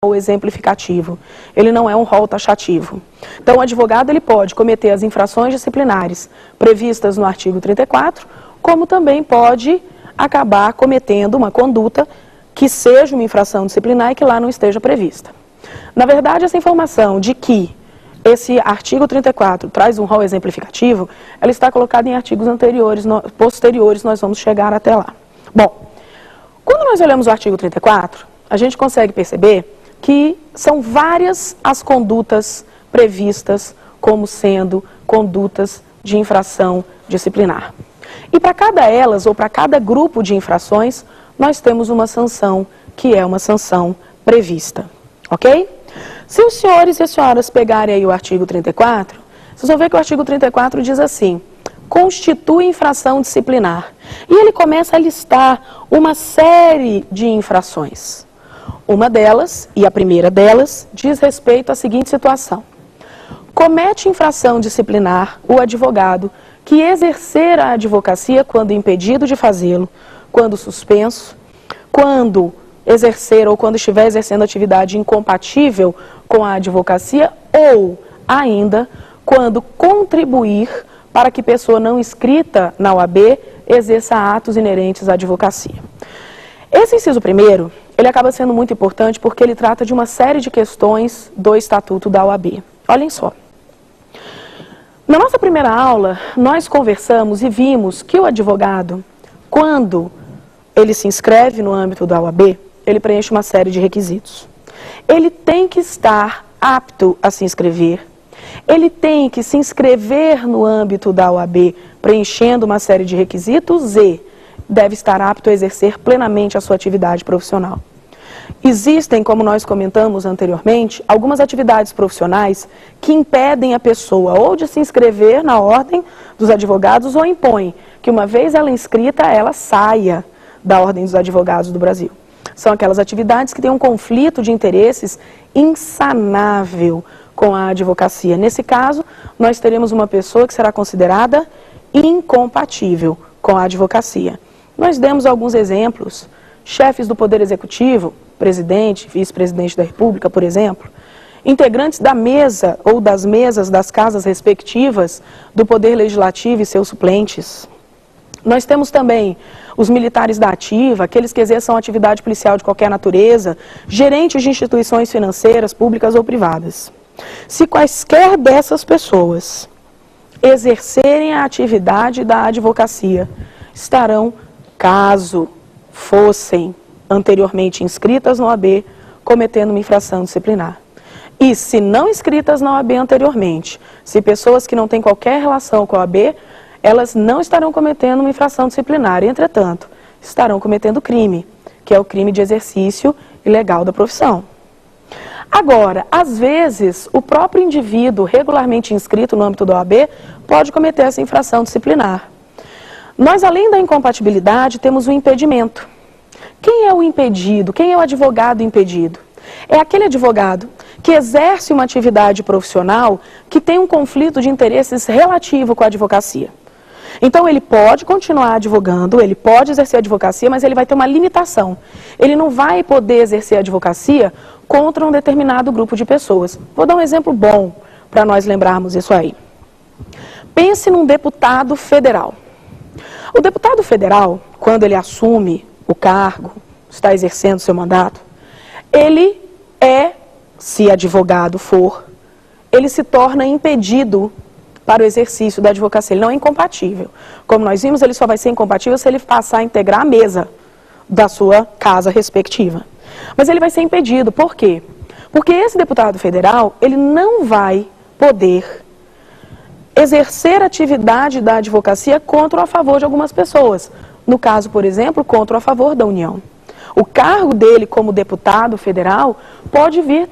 rol exemplificativo, ele não é um rol taxativo. Então, o advogado ele pode cometer as infrações disciplinares previstas no artigo 34, como também pode acabar cometendo uma conduta que seja uma infração disciplinar e que lá não esteja prevista. Na verdade, essa informação de que esse artigo 34 traz um rol exemplificativo, ela está colocada em artigos posteriores, nós vamos chegar até lá. Bom, quando nós olhamos o artigo 34, a gente consegue perceber que são várias as condutas previstas como sendo condutas de infração disciplinar. E para cada elas, ou para cada grupo de infrações, nós temos uma sanção, que é uma sanção prevista, ok? Se os senhores e as senhoras pegarem aí o artigo 34, vocês vão ver que o artigo 34 diz assim: constitui infração disciplinar. E ele começa a listar uma série de infrações. Uma delas, e a primeira delas, diz respeito à seguinte situação: comete infração disciplinar o advogado que exercer a advocacia quando impedido de fazê-lo, quando suspenso, quando exercer ou quando estiver exercendo atividade incompatível com a advocacia ou ainda quando contribuir para que pessoa não inscrita na OAB exerça atos inerentes à advocacia. Esse inciso primeiro, ele acaba sendo muito importante porque ele trata de uma série de questões do Estatuto da OAB. Olhem só. Na nossa primeira aula, nós conversamos e vimos que o advogado, quando ele se inscreve no âmbito da OAB, ele preenche uma série de requisitos. Ele tem que estar apto a se inscrever, ele tem que se inscrever no âmbito da OAB preenchendo uma série de requisitos e deve estar apto a exercer plenamente a sua atividade profissional. Existem, como nós comentamos anteriormente, algumas atividades profissionais que impedem a pessoa ou de se inscrever na ordem dos advogados ou impõem que uma vez ela inscrita, ela saia da ordem dos advogados do Brasil. São aquelas atividades que têm um conflito de interesses insanável com a advocacia. Nesse caso, nós teremos uma pessoa que será considerada incompatível com a advocacia. Nós demos alguns exemplos: chefes do Poder Executivo, presidente, vice-presidente da República, por exemplo, integrantes da mesa ou das mesas das casas respectivas do Poder Legislativo e seus suplentes. Nós temos também os militares da ativa, aqueles que exerçam atividade policial de qualquer natureza, gerentes de instituições financeiras, públicas ou privadas. Se quaisquer dessas pessoas exercerem a atividade da advocacia, estarão, caso fossem anteriormente inscritas na OAB, cometendo uma infração disciplinar. E se não inscritas na OAB anteriormente, se pessoas que não têm qualquer relação com a OAB, elas não estarão cometendo uma infração disciplinar, entretanto, estarão cometendo crime, que é o crime de exercício ilegal da profissão. Agora, às vezes, o próprio indivíduo regularmente inscrito no âmbito da OAB pode cometer essa infração disciplinar. Nós, além da incompatibilidade, temos o impedimento. Quem é o impedido? Quem é o advogado impedido? É aquele advogado que exerce uma atividade profissional que tem um conflito de interesses relativo com a advocacia. Então, ele pode continuar advogando, ele pode exercer a advocacia, mas ele vai ter uma limitação. Ele não vai poder exercer a advocacia contra um determinado grupo de pessoas. Vou dar um exemplo bom para nós lembrarmos isso aí. Pense num deputado federal. O deputado federal, quando ele assume o cargo, está exercendo seu mandato, ele se advogado for, ele se torna impedido para o exercício da advocacia. Ele não é incompatível. Como nós vimos, ele só vai ser incompatível se ele passar a integrar a mesa da sua casa respectiva. Mas ele vai ser impedido. Por quê? Porque esse deputado federal, ele não vai poder exercer atividade da advocacia contra ou a favor de algumas pessoas. No caso, por exemplo, contra ou a favor da União. O cargo dele como deputado federal pode vir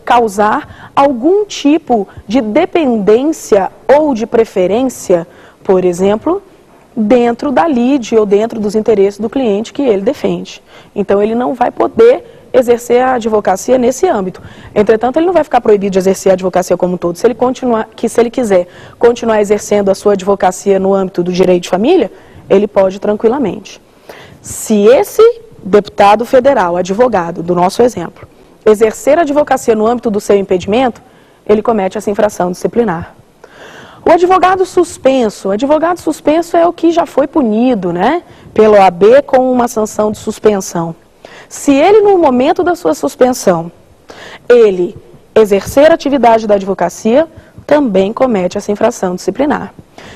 causar algum tipo de dependência ou de preferência, por exemplo, dentro da lide ou dentro dos interesses do cliente que ele defende. Então, ele não vai poder exercer a advocacia nesse âmbito. Entretanto, ele não vai ficar proibido de exercer a advocacia como um todo. Se ele quiser continuar exercendo a sua advocacia no âmbito do direito de família, ele pode tranquilamente. Se esse deputado federal, advogado, do nosso exemplo, exercer a advocacia no âmbito do seu impedimento, ele comete essa infração disciplinar. O advogado suspenso é o que já foi punido, né, pela OAB com uma sanção de suspensão. Se ele, no momento da sua suspensão, ele exercer a atividade da advocacia, também comete essa infração disciplinar.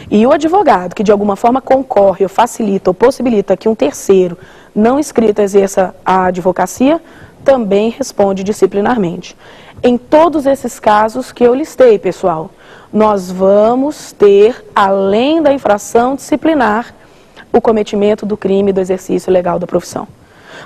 E o advogado que de alguma forma concorre ou facilita ou possibilita que um terceiro não inscrito exerça a advocacia, também responde disciplinarmente. Em todos esses casos que eu listei, pessoal, nós vamos ter, além da infração disciplinar, o cometimento do crime do exercício legal da profissão.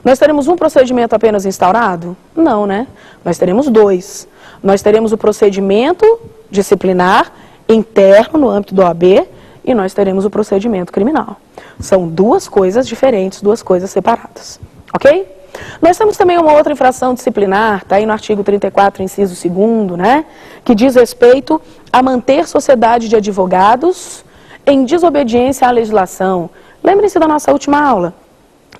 Nós teremos um procedimento apenas instaurado? Não, né? Nós teremos dois. Nós teremos o procedimento disciplinar interno no âmbito do OAB e nós teremos o procedimento criminal. São duas coisas diferentes, duas coisas separadas. Ok? Nós temos também uma outra infração disciplinar, está aí no artigo 34, inciso 2º, né? Que diz respeito a manter sociedade de advogados em desobediência à legislação. Lembrem-se da nossa última aula.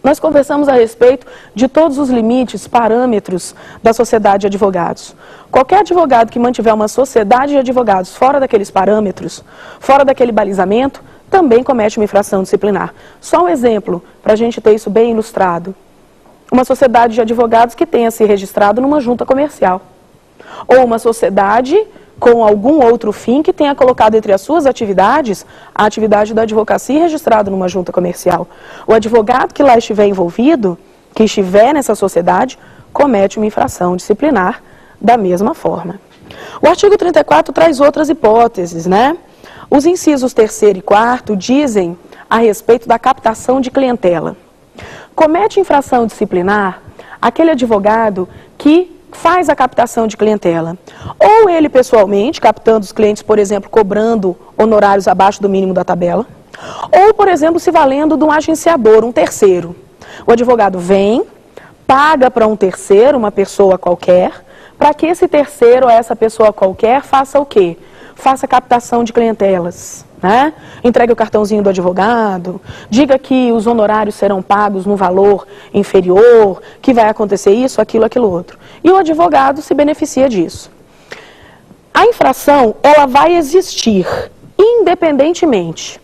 Nós conversamos a respeito de todos os limites, parâmetros da sociedade de advogados. Qualquer advogado que mantiver uma sociedade de advogados fora daqueles parâmetros, fora daquele balizamento, também comete uma infração disciplinar. Só um exemplo, para a gente ter isso bem ilustrado. Uma sociedade de advogados que tenha se registrado numa junta comercial. Ou uma sociedade com algum outro fim que tenha colocado entre as suas atividades a atividade da advocacia registrada numa junta comercial. O advogado que lá estiver envolvido, que estiver nessa sociedade, comete uma infração disciplinar da mesma forma. O artigo 34 traz outras hipóteses, né? Os incisos 3º e 4º dizem a respeito da captação de clientela. Comete infração disciplinar aquele advogado que faz a captação de clientela. Ou ele pessoalmente, captando os clientes, por exemplo, cobrando honorários abaixo do mínimo da tabela. Ou, por exemplo, se valendo de um agenciador, um terceiro. O advogado vem, paga para um terceiro, uma pessoa qualquer, para que esse terceiro ou essa pessoa qualquer faça o quê? Faça captação de clientelas. Né? Entregue o cartãozinho do advogado, diga que os honorários serão pagos no valor inferior, que vai acontecer isso, aquilo, aquilo outro. E o advogado se beneficia disso. A infração, ela vai existir independentemente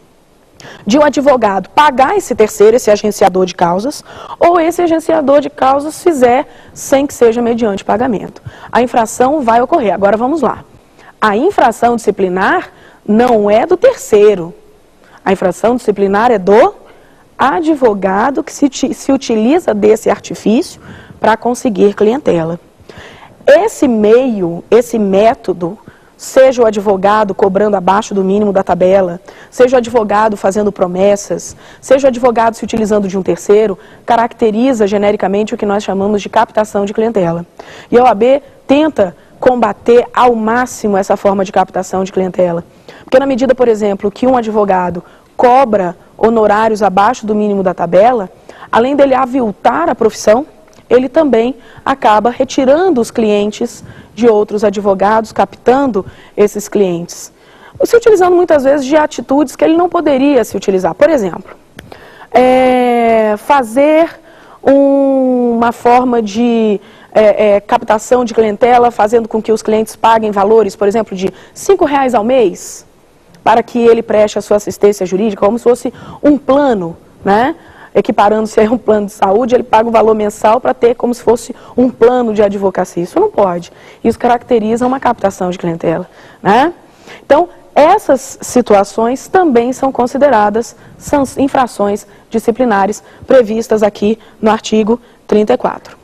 de um advogado pagar esse terceiro, esse agenciador de causas, ou esse agenciador de causas fizer sem que seja mediante pagamento. A infração vai ocorrer. Agora vamos lá. A infração disciplinar não é do terceiro. A infração disciplinar é do advogado que se utiliza desse artifício para conseguir clientela. Esse meio, esse método, seja o advogado cobrando abaixo do mínimo da tabela, seja o advogado fazendo promessas, seja o advogado se utilizando de um terceiro, caracteriza genericamente o que nós chamamos de captação de clientela. E a OAB tenta combater ao máximo essa forma de captação de clientela. Porque na medida, por exemplo, que um advogado cobra honorários abaixo do mínimo da tabela, além dele aviltar a profissão, ele também acaba retirando os clientes de outros advogados, captando esses clientes. Se utilizando muitas vezes de atitudes que ele não poderia se utilizar. Por exemplo, fazer uma forma de captação de clientela, fazendo com que os clientes paguem valores, por exemplo, de R$5 ao mês, para que ele preste a sua assistência jurídica, como se fosse um plano, né? Equiparando-se a um plano de saúde, ele paga um valor mensal para ter como se fosse um plano de advocacia. Isso não pode. Isso caracteriza uma captação de clientela, né? Então, essas situações também são consideradas infrações disciplinares previstas aqui no artigo 34.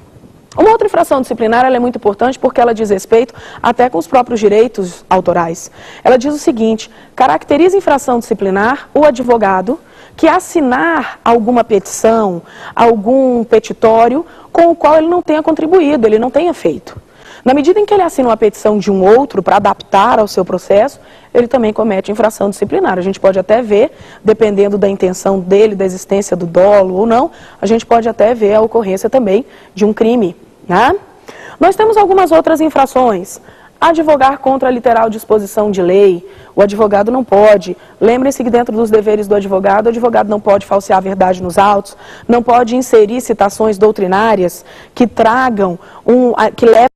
Uma outra infração disciplinar ela é muito importante porque ela diz respeito até com os próprios direitos autorais. Ela diz o seguinte: caracteriza infração disciplinar o advogado que assinar alguma petição, algum petitório com o qual ele não tenha contribuído, ele não tenha feito. Na medida em que ele assina uma petição de um outro para adaptar ao seu processo, ele também comete infração disciplinar. A gente pode até ver, dependendo da intenção dele, da existência do dolo ou não, a gente pode até ver a ocorrência também de um crime, né? Nós temos algumas outras infrações. Advogar contra a literal disposição de lei, o advogado não pode. Lembrem-se que dentro dos deveres do advogado, o advogado não pode falsear a verdade nos autos, não pode inserir citações doutrinárias que tragam, que levem